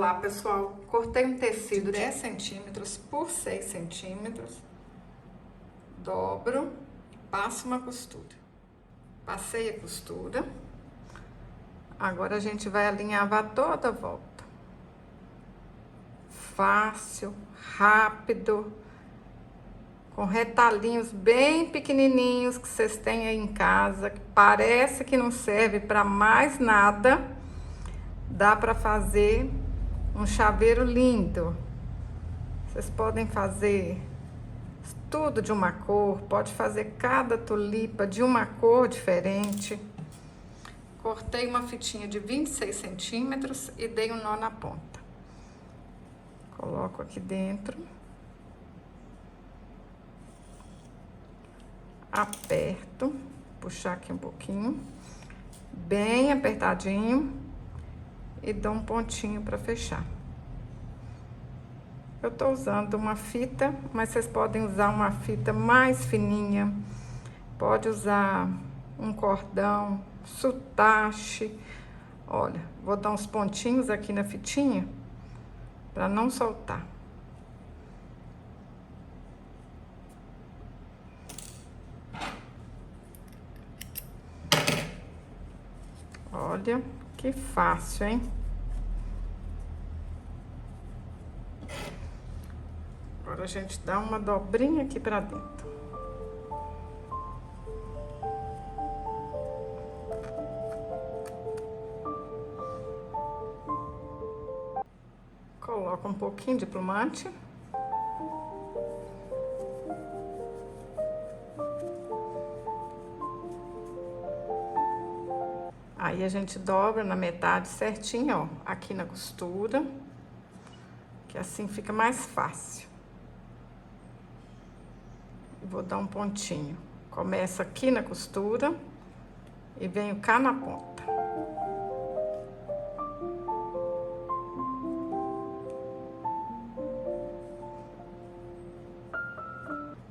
Olá pessoal, cortei um tecido 10 centímetros por 6 centímetros, dobro, passo uma costura, passei a costura, agora a gente vai alinhavar toda a volta, fácil, rápido, com retalhinhos bem pequenininhos que vocês têm aí em casa, que parece que não serve para mais nada, dá para fazer um chaveiro lindo. Vocês podem fazer tudo de uma cor, pode fazer cada tulipa de uma cor diferente. Cortei uma fitinha de 26 centímetros e dei um nó na ponta. Coloco aqui dentro. Aperto, puxar aqui um pouquinho, bem apertadinho. E dou um pontinho para fechar. Eu tô usando uma fita, mas vocês podem usar uma fita mais fininha. Pode usar um cordão, sutache. Olha, vou dar uns pontinhos aqui na fitinha para não soltar. Olha que fácil, hein? Agora a gente dá uma dobrinha aqui pra dentro. Coloca um pouquinho de plumante. Aí a gente dobra na metade certinho, ó, aqui na costura, que assim fica mais fácil. Vou dar um pontinho. Começa aqui na costura e venho cá na ponta.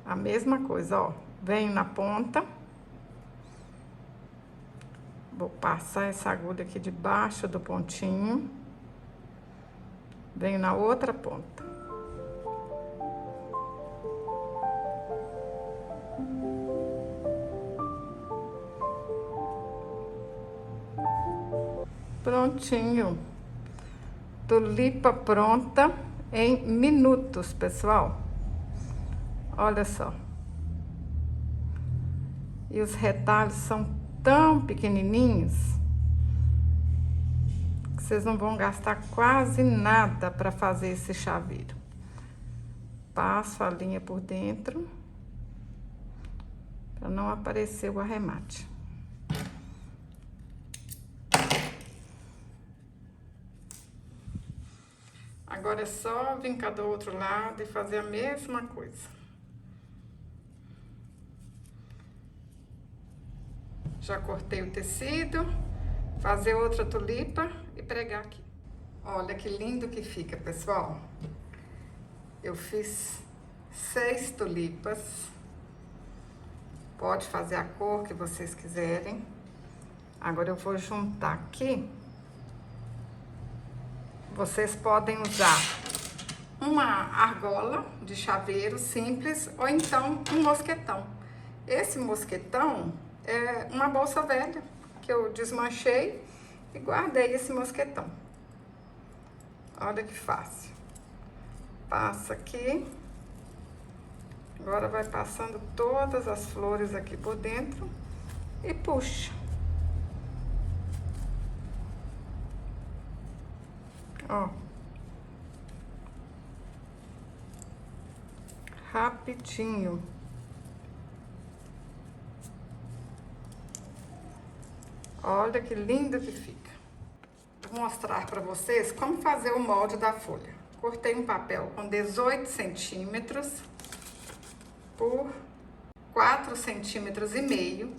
A mesma coisa, ó, venho na ponta. Vou passar essa agulha aqui debaixo do pontinho. Venho na outra ponta. Prontinho. Tulipa pronta em minutos, pessoal. Olha só. E os retalhos são tão pequenininhos que vocês não vão gastar quase nada para fazer esse chaveiro. Passo a linha por dentro para não aparecer o arremate. Agora é só vir cá do outro lado e fazer a mesma coisa. Já cortei o tecido, fazer outra tulipa e pregar aqui. Olha que lindo que fica, pessoal. Eu fiz 6 tulipas. Pode fazer a cor que vocês quiserem. Agora eu vou juntar aqui. Vocês podem usar uma argola de chaveiro simples ou então um mosquetão. Esse mosquetão é uma bolsa velha que eu desmanchei e guardei esse mosquetão. Olha que fácil. Passa aqui. Agora vai passando todas as flores aqui por dentro e puxa. Ó. Rapidinho. Olha que lindo que fica. Vou mostrar para vocês como fazer o molde da folha. Cortei um papel com 18 centímetros por 4 centímetros e meio.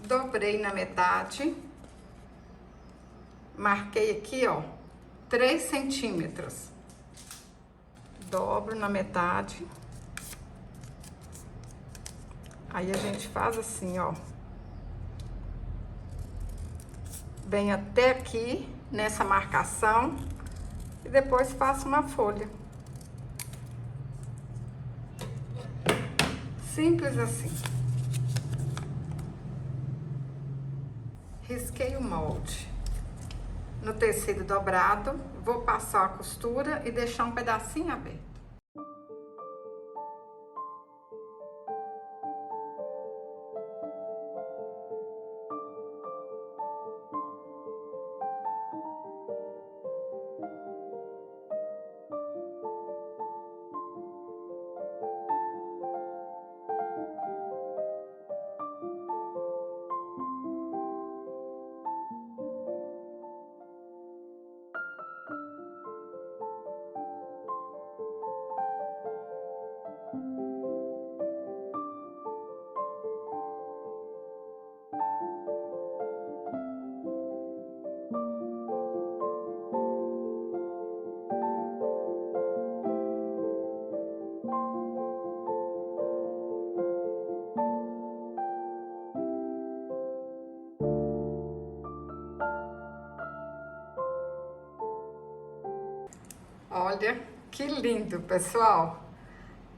Dobrei na metade. Marquei aqui, ó, 3 centímetros. Dobro na metade. Aí a gente faz assim, ó. Vem até aqui, nessa marcação, e depois faço uma folha. Simples assim. Risquei o molde no tecido dobrado, vou passar a costura e deixar um pedacinho aberto. Olha que lindo, pessoal!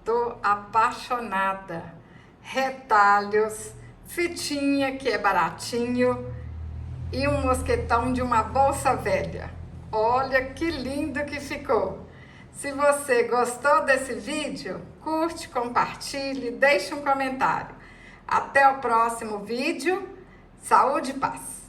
Tô apaixonada! Retalhos, fitinha que é baratinho e um mosquetão de uma bolsa velha. Olha que lindo que ficou! Se você gostou desse vídeo, curte, compartilhe, deixe um comentário. Até o próximo vídeo. Saúde e paz!